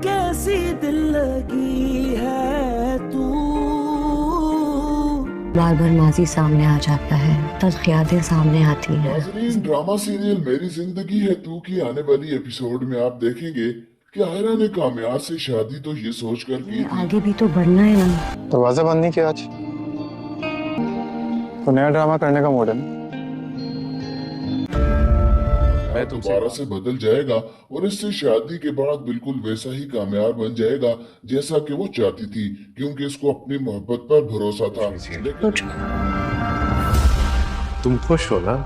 कैसी दिल लगी है तू। बार बार माजी सामने आ जाता है, तल्ख यादें सामने आती हैं। नाजरीन, ड्रामा सीरियल मेरी जिंदगी है तू की आने वाली एपिसोड में आप देखेंगे कि आयरा ने कामयाब से शादी तो ये सोचकर की थी। आगे भी तो बढ़ना है ना। दरवाजा बंद नहीं किया आज तो नया ड्रामा करने का मूड है ना? मैं दोबारा से बदल जाएगा और इससे शादी के बाद बिल्कुल वैसा ही कामयाब बन जाएगा जैसा कि वो चाहती थी, क्योंकि इसको अपनी मोहब्बत पर भरोसा था। लेकिन तुम खुश हो ना?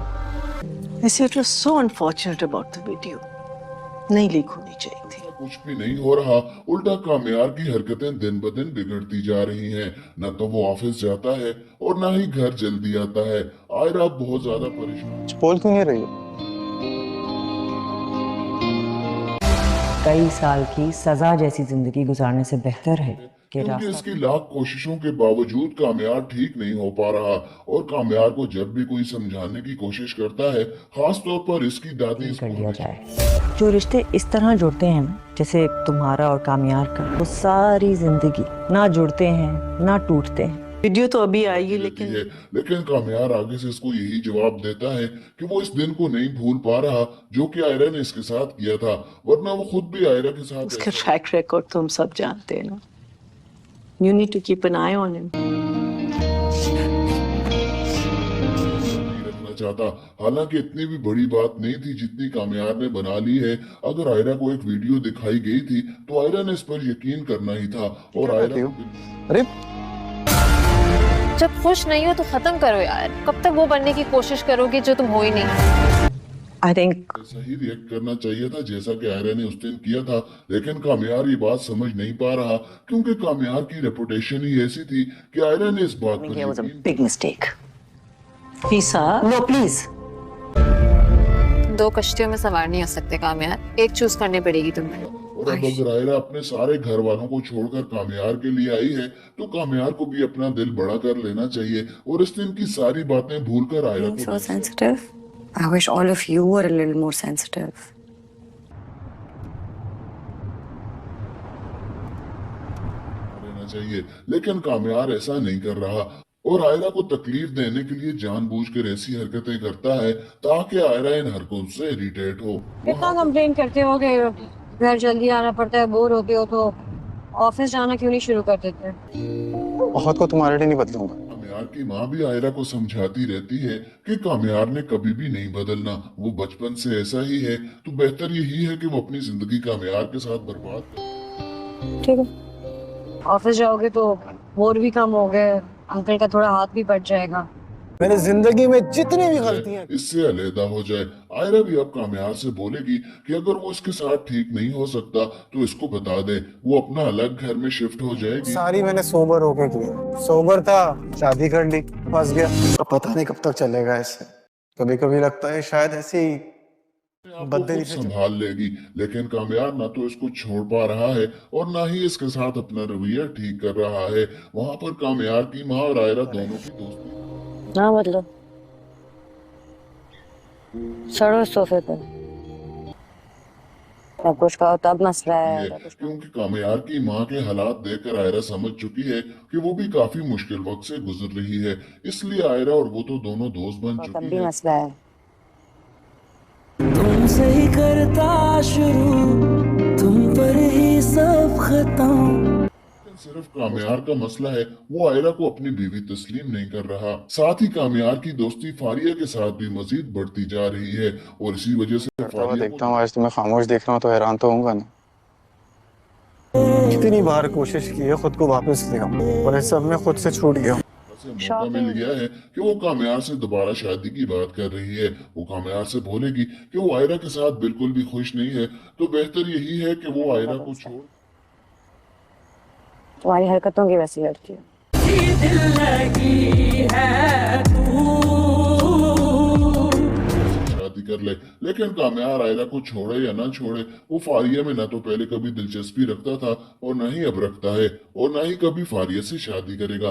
I said it was so unfortunate about the video. नहीं लीक होनी चाहिए थी। कुछ भी नहीं हो रहा, उल्टा कामयाब की हरकतें दिन ब दिन बिगड़ती जा रही हैं। न तो वो ऑफिस जाता है और न ही घर जल्दी आता है। आयरा बहुत ज्यादा परेशान। बोल क्यों नहीं रही हो? कई साल की सजा जैसी जिंदगी गुजारने से बेहतर है कि क्योंकि इसकी लाख कोशिशों के बावजूद कामयाब ठीक नहीं हो पा रहा, और कामयाब को जब भी कोई समझाने की कोशिश करता है, खास तौर पर इसकी दादी कर लिया जाए। जो रिश्ते इस तरह जुड़ते हैं ना, जैसे तुम्हारा और कामयाब का, वो सारी जिंदगी ना जुड़ते हैं ना टूटते हैं। वीडियो तो अभी आएगी लेकिन कामयाब आगे से इसको यही जवाब देता है कि वो इस दिन को नहीं भूल पा रहा जो कि आयरा ने इसके साथ किया था, वरना वो खुद भी आयरा के साथ उसका ट्रैक रिकॉर्ड तो हम सब जानते हैं ना। You need to keep an eye on him. रखना चाहता। हालांकि इतनी भी बड़ी बात नहीं थी जितनी कामयाब ने बना ली है। अगर आयरा को एक वीडियो दिखाई गई थी तो आयरा ने इस पर यकीन करना ही था, और आयरा अरे जब खुश नहीं हो तो खत्म करो यार, कब तक वो बनने की कोशिश करोगे जो तुम हो ही नहीं। I think ऐसा ही रिएक्ट करना चाहिए था जैसा कि आयरा ने उस दिन किया था, लेकिन कामयाब ये बात समझ नहीं पा रहा, क्योंकि कामयाब की रेपुटेशन ही ऐसी थी कि आयरा ने इस बात पर it was a यकीन big mistake. Fisa, no please. दो कश्तियों में सवार नहीं हो सकते कामयाब, एक चूज करनी पड़ेगी तुम्हें। और अब अगर आयरा अपने सारे घर वालों को छोड़कर कामयाब के लिए आई है तो कामयाब को भी अपना दिल बड़ा कर लेना चाहिए और इस दिन की सारी बातें भूलकर आयरा को So sensitive. I wish all of you were a little more sensitive. लेना चाहिए, लेकिन कामयाब ऐसा नहीं कर रहा और आयरा को तकलीफ देने के लिए जानबूझकर ऐसी हरकतें करता है ताकि आयरा इन हरकतों से इरिटेट हो। कितना कंप्लेन करते हो कि घर जल्दी आना पड़ता है, बोर होते हो तो ऑफिस जाना क्यों नहीं शुरू कर देते? बहुत को तुम्हारे लिए नहीं बदलूंगा। कामयाब की माँ भी आयरा को समझाती रहती है कि कामयाब ने कभी भी नहीं बदलना, वो बचपन से ऐसा ही है, तो बेहतर यही है कि वो अपनी जिंदगी कामयाब के साथ बर्बाद करे। ठीक है, ऑफिस जाओगे तो बोर भी कम हो गए, अंकल का थोड़ा हाथ भी बढ़ जाएगा। मेरी जिंदगी में जितनी भी गलतियां इससे अलहदा हो जाए। आयरा भी अब कामयाब से बोलेगी कि अगर वो इसके साथ ठीक नहीं हो सकता तो इसको बता दे, वो अपना अलग घर में शिफ्ट हो जाएगी। सारी मैंने सोबर होके की। सोबर था, शादी कर ली, फंस गया। अब पता नहीं कब तक चलेगा ऐसे। कभी कभी लगता है शायद ऐसे ही आपको खुद संभाल लेगी, लेकिन कामयाब ना तो इसको छोड़ पा रहा है और ना ही इसके साथ अपना रवैया ठीक कर रहा है। वहां पर कामयाब की माँ और आयरा दोनों की दोस्ती। ना बदलो, चढ़ो सोफे पर, तब कुछ कहो तब मसला है। क्योंकि कामयाब की माँ के हालात देखकर आयरा समझ चुकी है कि वो भी काफी मुश्किल वक्त से गुजर रही है, इसलिए आयरा और वो तो दोनों दोस्त बन तब चुकी भी है। मसला है। तुमसे ही करता शुरू, तुम पर ही सब खत्म। सिर्फ कामयाब का मसला है, वो आयरा को अपनी बीवी तस्लीम नहीं कर रहा। साथ ही कामयाब की दोस्ती फारिया के साथ भी मजीद बढ़ती जा रही है और इसी वजह से फारिया देखता हूँ। आज तुम्हें खामोश देख रहा हूँ तो हैरान तो होऊंगा ना। कितनी बार कोशिश की है खुद को वापस ले आऊं और इस सब में खुद से छूट गया। से मौका मिल गया है कि वो कामयाब से दोबारा शादी की बात कर रही है। वो कामयाब से बोलेगी कि वो आयरा के साथ बिल्कुल भी खुश नहीं है, तो बेहतर यही है कि वो आयरा को छोड़ तुम्हारी हरकतों की वैसी लड़की है। दिल लगी है तू। शादी कर ले, लेकिन कामयाब आयरा को छोड़े या ना छोड़े, वो फारिया में ना तो पहले कभी दिलचस्पी रखता था और ना ही अब रखता है, और ना ही कभी फारिया से शादी करेगा।